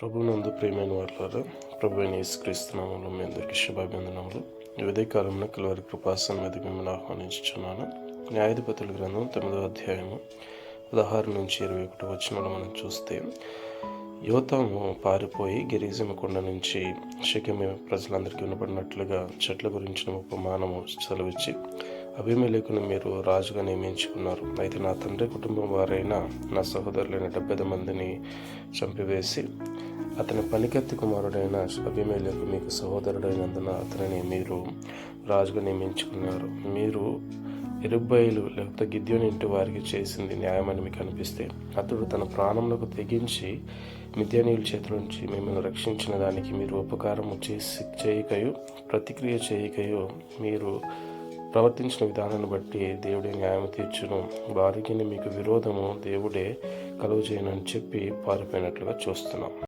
ప్రభువునందు ప్రియమైన వారులారా, ప్రభువైన యేసుక్రీస్తు నామములో మీ అందరికీ శుభాభివందనములు. ఈ ఉదయకాలంలో కలువరి కృపాసనం మీదకి మిమ్మల్ని ఆహ్వానించుచున్నాను. న్యాయాధిపతుల గ్రంథం 9వ అధ్యాయము 16 నుంచి 21 వచనాలు మనం చూస్తే, యోతాము పారిపోయి గెరిజీము కొండ నుంచి షెకెము ప్రజలందరికీ వినపడినట్లుగా చెట్ల గురించిన ఉపమానము సెలవిచ్చి, అబీమెలెకును మీరు రాజుగా నియమించుకున్నారు. అయితే నా తండ్రి కుటుంబం వారైన నా సహోదరులైన 70 మందిని చంపివేసి, అతని పనికత్తి కుమారుడైన అబీమెలెకు మీకు సహోదరుడైనందున అతనిని మీరు రాజుగా నియమించుకున్నారు. మీరు యెరుబ్బయలు లేకపోతే గిద్యోని ఇంటి వారికి చేసింది న్యాయమని మీకు అనిపిస్తే, అతడు తన ప్రాణములకు తెగించి మిద్యానీయుల చేతుల నుంచి మిమ్మల్ని రక్షించిన దానికి మీరు ఉపకారము చేయకయో ప్రతిక్రియ చేయకయో మీరు ప్రవర్తించిన విధానాన్ని బట్టి దేవుడే న్యాయం తీర్చును. వారికి మీకు విరోధము దేవుడే కలుగజేయనని చెప్పి పారిపోయినట్లుగా చూస్తున్నాం.